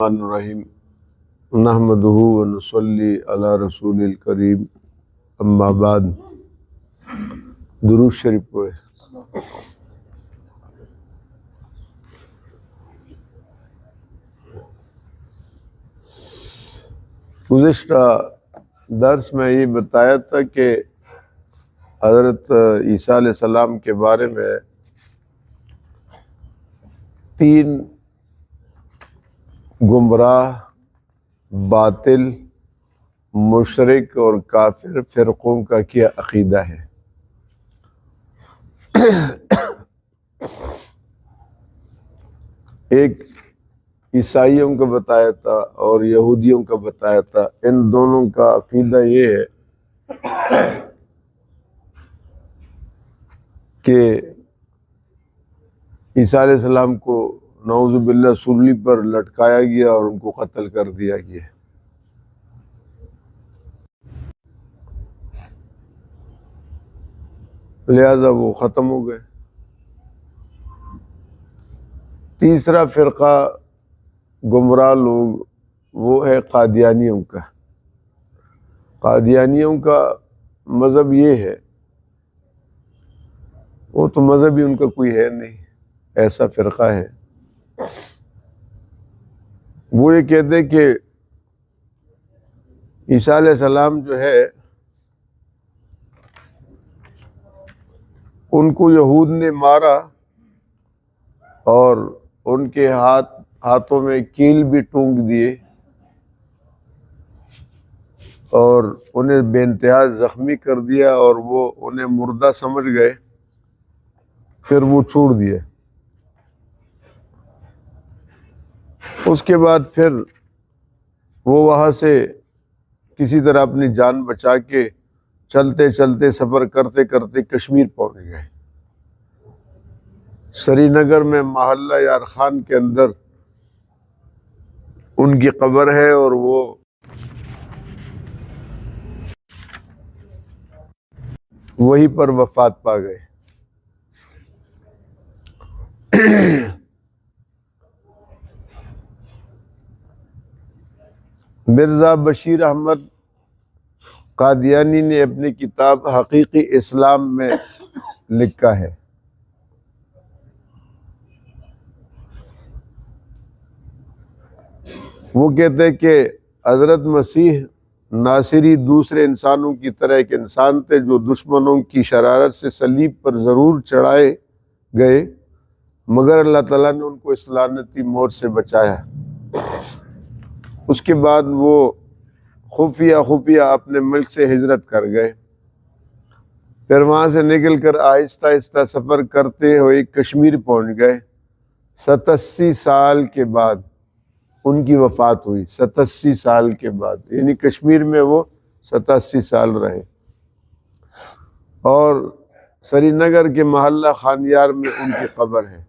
الرحمن الرحیم نحمدہ ونصلی علی رسول الکریم اما بعد درود شریف پڑھے۔ گزشتہ درس میں یہ بتایا تھا کہ حضرت عیسیٰ علیہ السلام کے بارے میں تین گمراہ، باطل، مشرک اور کافر فرقوں کا کیا عقیدہ ہے۔ ایک عیسائیوں کا بتایا تھا اور یہودیوں کا بتایا تھا۔ ان دونوں کا عقیدہ یہ ہے کہ عیسیٰ علیہ السلام کو نعوذ باللہ سولی پر لٹکایا گیا اور ان کو قتل کر دیا گیا۔ لہذا وہ ختم ہو گئے۔ تیسرا فرقہ گمراہ لوگ وہ ہے قادیانیوں کا۔ قادیانیوں کا مذہب یہ ہے، وہ تو مذہب ہی ان کا کوئی ہے نہیں، ایسا فرقہ ہے۔ وہ یہ کہتے کہ عیسیٰ علیہ السلام جو ہے ان کو یہود نے مارا اور ان کے ہاتھوں میں کیل بھی ٹونک دیے اور انہیں بے انتہا زخمی کر دیا اور وہ انہیں مردہ سمجھ گئے، پھر وہ چھوڑ دیے۔ اس کے بعد پھر وہ وہاں سے کسی طرح اپنی جان بچا کے چلتے چلتے سفر کرتے کرتے کشمیر پہنچ گئے۔ سری نگر میں محلہ یار خان کے اندر ان کی قبر ہے اور وہ وہیں پر وفات پا گئے۔ مرزا بشیر احمد قادیانی نے اپنی کتاب حقیقی اسلام میں لکھا ہے، وہ کہتے ہیں کہ حضرت مسیح ناصری دوسرے انسانوں کی طرح ایک انسان تھے جو دشمنوں کی شرارت سے صلیب پر ضرور چڑھائے گئے، مگر اللہ تعالیٰ نے ان کو اس لعنتی موت سے بچایا۔ اس کے بعد وہ خفیہ اپنے ملک سے ہجرت کر گئے، پھر وہاں سے نکل کر آہستہ آہستہ سفر کرتے ہوئے کشمیر پہنچ گئے۔ 87 سال کے بعد ان کی وفات ہوئی، 87 سال کے بعد، یعنی کشمیر میں وہ 87 سال رہے اور سری نگر کے محلہ خانیار میں ان کی قبر ہے۔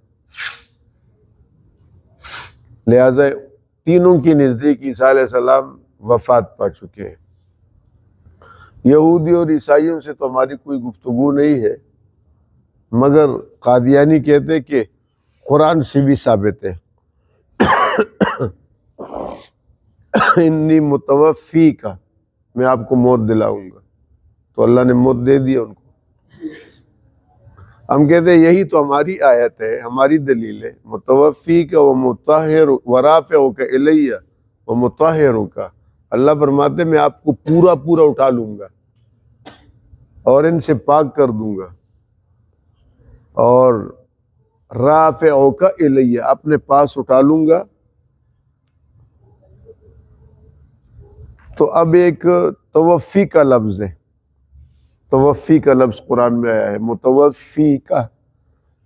لہذا تینوں کی نزدیک عیسیٰ علیہ السلام وفات پا چکے ہیں۔ یہودی اور عیسائیوں سے تو ہماری کوئی گفتگو نہیں ہے، مگر قادیانی کہتے کہ قرآن سے بھی ثابت ہے، انی متوفی کا، میں آپ کو موت دلاؤں گا، تو اللہ نے موت دے دی ان کو۔ ہم کہتے ہیں یہی تو ہماری آیت ہے، ہماری دلیل ہے، متوفی کا ومطہر ورافعک الیہ ومطہرک۔ اللہ فرماتے میں آپ کو پورا اٹھا لوں گا اور ان سے پاک کر دوں گا، اور رافعک الیہ، اپنے پاس اٹھا لوں گا۔ تو اب ایک توفی کا لفظ ہے، توفی کا لفظ قرآن میں آیا ہے، متوفی کا،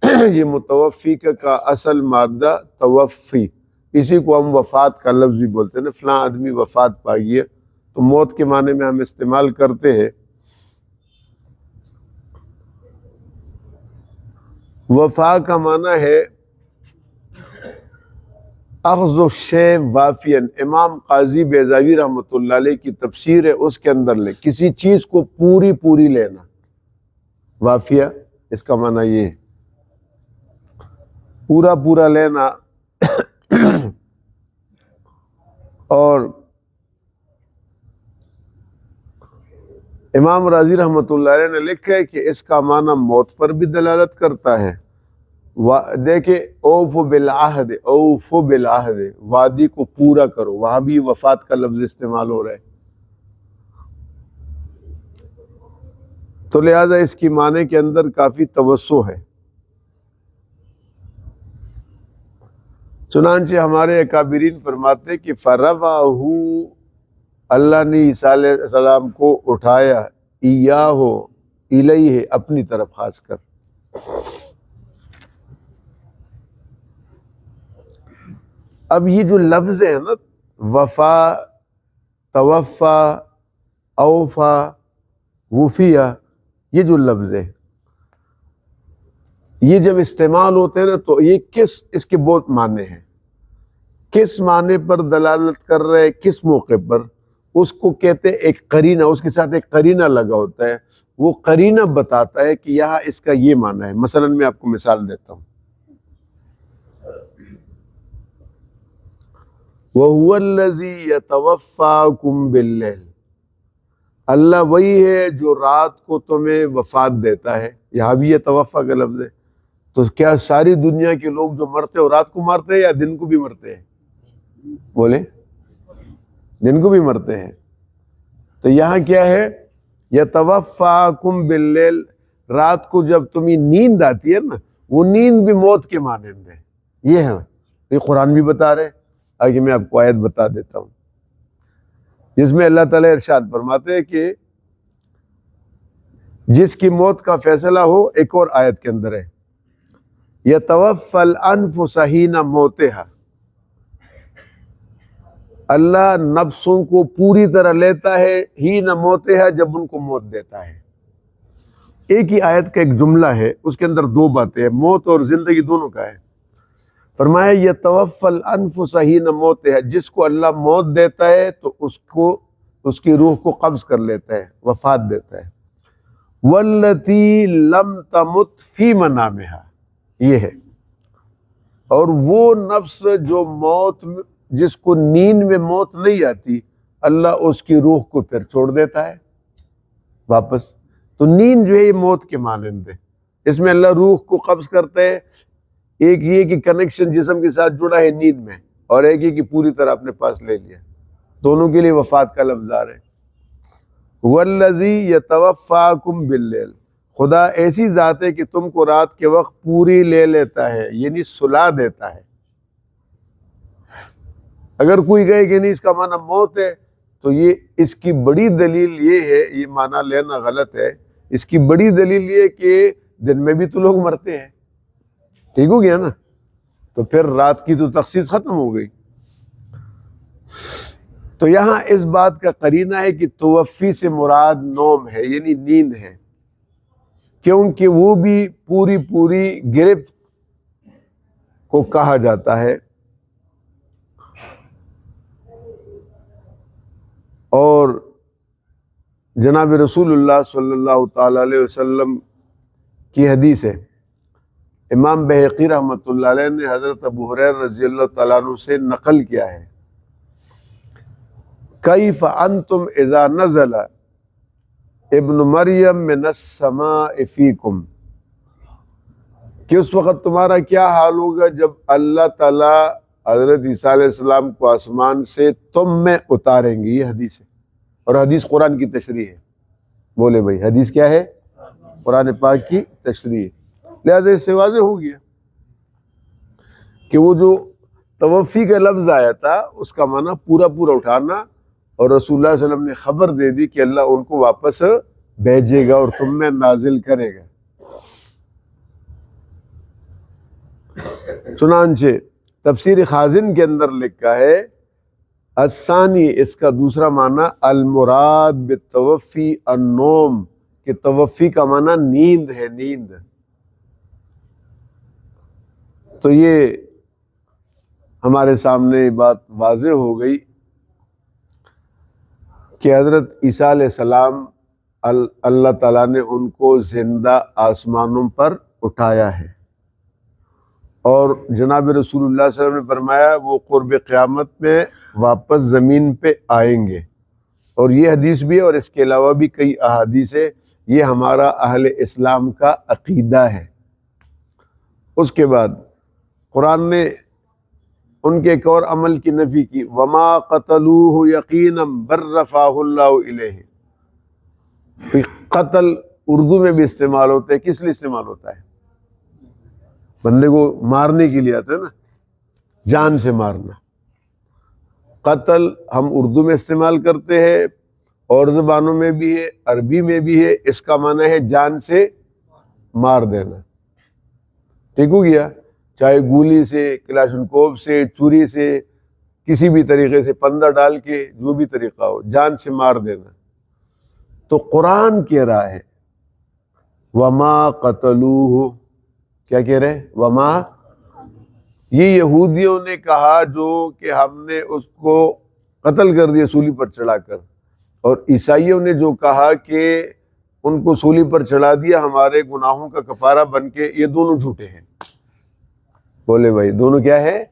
یہ متوفی کا اصل مادہ توفی، اسی کو ہم وفات کا لفظ بھی بولتے ہیں نا، فلاں آدمی وفات پا گیا، تو موت کے معنی میں ہم استعمال کرتے ہیں۔ وفا کا معنی ہے اخذ الشیء وافیا۔ امام قاضی بیضاوی رحمۃ اللہ علیہ کی تفسیر ہے، اس کے اندر لے کسی چیز کو پوری لینا، وافیہ اس کا معنی یہ ہے پورا لینا۔ اور امام راضی رحمۃ اللہ علیہ نے لکھا ہے کہ اس کا معنی موت پر بھی دلالت کرتا ہے۔ دیکھیں اوف بالعہد، اوف بالعہد، وعدے کو پورا کرو، وہاں بھی وفات کا لفظ استعمال ہو رہا ہے۔ تو لہٰذا اس کی معنی کے اندر کافی توسع ہے۔ چنانچہ ہمارے اکابرین فرماتے ہیں کہ فرفعہ، اللہ نے عیسیٰ علیہ السلام کو اٹھایا، ایاہ الیہ، اپنی طرف خاص کر۔ اب یہ جو لفظ ہے نا، وفا، توفا، اوفا، وفیہ، یہ جو لفظ ہے یہ جب استعمال ہوتے ہیں نا تو یہ اس کے بہت معنی ہیں، کس معنی پر دلالت کر رہے، کس موقع پر، اس کو کہتے ہیں ایک قرینہ، اس کے ساتھ ایک قرینہ لگا ہوتا ہے، وہ قرینہ بتاتا ہے کہ یہاں اس کا یہ معنی ہے۔ مثلا میں آپ کو مثال دیتا ہوں، وَهُوَ الَّذِي يَتَوَفَّاكُمْ بِاللَّيْلِ، اللہ وہی ہے جو رات کو تمہیں وفات دیتا ہے۔ یہاں بھی یہ توفا کا لفظ ہے۔ تو کیا ساری دنیا کے لوگ جو مرتے ہیں رات کو مرتے ہیں یا دن کو بھی مرتے ہیں؟ بولے، دن کو بھی مرتے ہیں۔ تو یہاں کیا ہے، یتوفاکم باللیل، رات کو جب تمہیں نیند آتی ہے نا، وہ نیند بھی موت کے مانند ہے۔ یہ ہے، یہ قرآن بھی بتا رہے۔ آگے میں آپ کو آیت بتا دیتا ہوں جس میں اللہ تعالیٰ ارشاد فرماتے ہیں کہ جس کی موت کا فیصلہ ہو، ایک اور آیت کے اندر ہے، یتوفی الانفس حین موتہا، اللہ نفسوں کو پوری طرح لیتا ہے حین موتہا، جب ان کو موت دیتا ہے۔ ایک ہی آیت کا ایک جملہ ہے، اس کے اندر دو باتیں ہیں، موت اور زندگی دونوں کا ہے۔ فرمایا یتوفی الانفس حین موتہا، جس کو اللہ موت دیتا ہے تو اس کی روح کو قبض کر لیتا ہے، وفات دیتا ہے۔ والتی لم تمت فی منامہا، یہ ہے، اور وہ نفس جو جس کو نیند میں موت نہیں آتی، اللہ اس کی روح کو پھر چھوڑ دیتا ہے واپس۔ تو نیند جو ہے یہ موت کے مانند ہے، اس میں اللہ روح کو قبض کرتا ہے۔ ایک یہ کہ کنیکشن جسم کے ساتھ جڑا ہے نیند میں، اور ایک یہ کہ پوری طرح اپنے پاس لے لیا، دونوں کے لیے وفات کا لفظ آ رہا ہے۔ والذی یتوفاکم باللیل، خدا ایسی ذات ہے کہ تم کو رات کے وقت پوری لے لیتا ہے، یعنی سلا دیتا ہے۔ اگر کوئی کہے کہ نہیں اس کا معنی موت ہے، تو یہ اس کی بڑی دلیل یہ ہے، یہ معنی لینا غلط ہے۔ اس کی بڑی دلیل یہ کہ دن میں بھی تو لوگ مرتے ہیں، ٹھیک ہو گیا نا، تو پھر رات کی تو تخصیص ختم ہو گئی۔ تو یہاں اس بات کا قرینہ ہے کہ توفی سے مراد نوم ہے، یعنی نیند ہے، کیونکہ وہ بھی پوری گرفت کو کہا جاتا ہے۔ اور جناب رسول اللہ صلی اللہ تعالی علیہ وسلم کی حدیث ہے، امام بہقی رحمۃ اللہ علیہ نے حضرت ابو ہریرہ رضی اللہ تعالیٰ عنہ سے نقل کیا ہے، کیف انتم اذا نزل ابن مریم من السماء فیکم، کہ اس وقت تمہارا کیا حال ہوگا جب اللہ تعالیٰ حضرت عیسیٰ علیہ السلام کو آسمان سے تم میں اتاریں گے۔ یہ حدیث ہے، اور حدیث قرآن کی تشریح ہے۔ بولے بھائی، حدیث کیا ہے؟ قرآن پاک کی تشریح ہے۔ لہذا اس سے واضح ہو گیا کہ وہ جو توفی کا لفظ آیا تھا اس کا معنی پورا اٹھانا، اور رسول اللہ صلی اللہ علیہ وسلم نے خبر دے دی کہ اللہ ان کو واپس بھیجے گا اور تم میں نازل کرے گا۔ چنانچہ تفسیر خازن کے اندر لکھا ہے، الثانی، اس کا دوسرا معنی المراد بالتوفی النوم، کہ توفی کا معنی نیند ہے، نیند۔ تو یہ ہمارے سامنے بات واضح ہو گئی کہ حضرت عیسیٰ علیہ السلام اللہ تعالیٰ نے ان کو زندہ آسمانوں پر اٹھایا ہے، اور جناب رسول اللہ صلی اللہ علیہ وسلم نے فرمایا وہ قرب قیامت میں واپس زمین پہ آئیں گے، اور یہ حدیث بھی ہے اور اس کے علاوہ بھی کئی احادیث ہے، یہ ہمارا اہل اسلام کا عقیدہ ہے۔ اس کے بعد قرآن نے ان کے ایک اور عمل کی نفی کی، وما قتلوہ یقینا بل رفعہ اللہ الیہ۔ قتل اردو میں بھی استعمال ہوتا ہے، کس لیے استعمال ہوتا ہے؟ بندے کو مارنے کے لیے آتا ہے نا، جان سے مارنا۔ قتل ہم اردو میں استعمال کرتے ہیں، اور زبانوں میں بھی ہے، عربی میں بھی ہے، اس کا معنی ہے جان سے مار دینا۔ ٹھیک ہو گیا؟ چاہے گولی سے، کلاشنکوف سے، چھری سے، کسی بھی طریقے سے، پندہ ڈال کے، جو بھی طریقہ ہو، جان سے مار دینا۔ تو قرآن کہہ رہا ہے وما قتلوہ، کیا کہہ رہے؟ وما، یہ یہودیوں نے کہا جو کہ ہم نے اس کو قتل کر دیا سولی پر چڑھا کر، اور عیسائیوں نے جو کہا کہ ان کو سولی پر چڑھا دیا ہمارے گناہوں کا کفارہ بن کے، یہ دونوں جھوٹے ہیں۔ بولے بھائی دونوں کیا ہے؟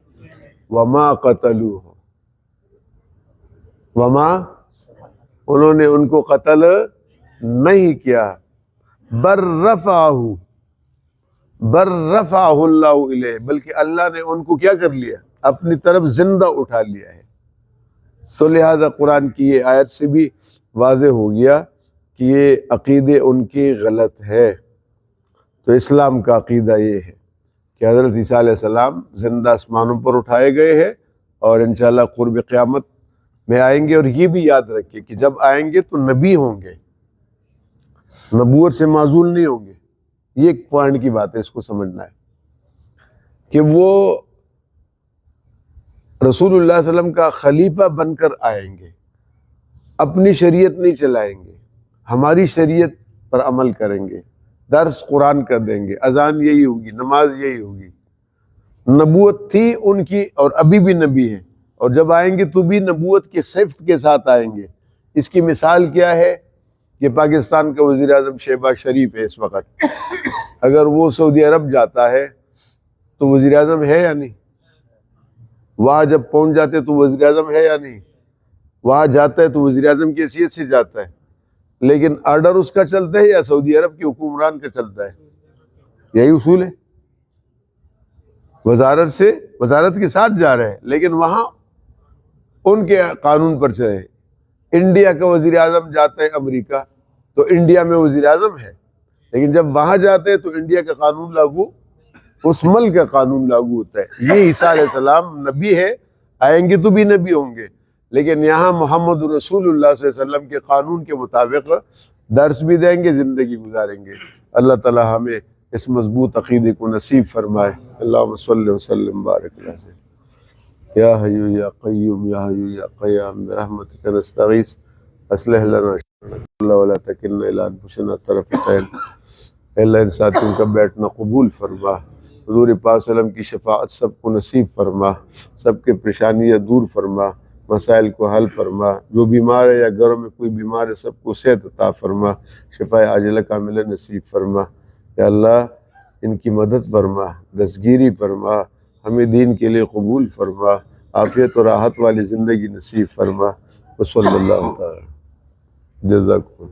وما قتلوہ، وما، انہوں نے ان کو قتل نہیں کیا، بل رفعہ، بل رفعہ اللہ الیہ، بلکہ اللہ نے ان کو کیا کر لیا؟ اپنی طرف زندہ اٹھا لیا ہے۔ تو لہذا قرآن کی یہ آیت سے بھی واضح ہو گیا کہ یہ عقیدے ان کی غلط ہے۔ تو اسلام کا عقیدہ یہ ہے کہ حضرت عیسیٰ علیہ السلام زندہ آسمانوں پر اٹھائے گئے ہیں، اور انشاءاللہ قرب قیامت میں آئیں گے۔ اور یہ بھی یاد رکھیں کہ جب آئیں گے تو نبی ہوں گے، نبوت سے معزول نہیں ہوں گے۔ یہ ایک پوائنٹ کی بات ہے، اس کو سمجھنا ہے کہ وہ رسول اللہ صلی اللہ علیہ وسلم کا خلیفہ بن کر آئیں گے، اپنی شریعت نہیں چلائیں گے، ہماری شریعت پر عمل کریں گے، درس قرآن کا دیں گے، اذان یہی ہوگی، نماز یہی ہوگی۔ نبوت تھی ان کی اور ابھی بھی نبی ہیں، اور جب آئیں گے تو بھی نبوت کے صفت کے ساتھ آئیں گے۔ اس کی مثال کیا ہے کہ پاکستان کا وزیر اعظم شہباز شریف ہے اس وقت، اگر وہ سعودی عرب جاتا ہے تو وزیر اعظم ہے یا نہیں؟ وہاں جب پہنچ جاتے تو وزیر اعظم ہے یا نہیں؟ وہاں جاتا ہے تو وزیر اعظم کی حیثیت سے جاتا ہے، لیکن آرڈر اس کا چلتا ہے یا سعودی عرب کے حکمران کا چلتا ہے؟ یہی اصول ہے۔ وزارت کے ساتھ جا رہے ہیں، لیکن وہاں ان کے قانون پر چلے۔ انڈیا کا وزیر اعظم جاتا ہے امریکہ تو انڈیا میں وزیر اعظم ہے، لیکن جب وہاں جاتے ہیں تو انڈیا کا قانون لاگو، اس ملک کا قانون لاگو ہوتا ہے۔ یہ عیسیٰ علیہ السلام نبی ہے، آئیں گے تو بھی نبی ہوں گے، لیکن یہاں محمد رسول اللہ صلی اللہ علیہ وسلم کے قانون کے مطابق درس بھی دیں گے، زندگی گزاریں گے۔ اللہ تعالی ہمیں اس مضبوط عقیدے کو نصیب فرمائے۔ اللہم صلی وسلم بارک اللہ سے یا حی یا قیوم یا حی یا قیام برحمتک نستغیث اصلح لنا شأننا كله ولا تکلنا الی انفسنا طرفۃ عین۔ اے اللہ ان ساتھیوں کا بیٹھنا قبول فرما، حضور پاک صلی اللہ علیہ وسلم کی شفاعت سب کو نصیب فرما، سب کے پریشانیاں دور فرما، مسائل کو حل فرما، جو بیمار ہے یا گھروں میں کوئی بیمار ہے سب کو صحت عطا فرما، شفاء عاجلہ کاملہ نصیب فرما۔ یا اللہ ان کی مدد فرما، دستگیری فرما، ہمیں دین کے لیے قبول فرما، عافیت اور راحت والی زندگی نصیب فرما۔ وصلی اللہ تعالی جزاکم۔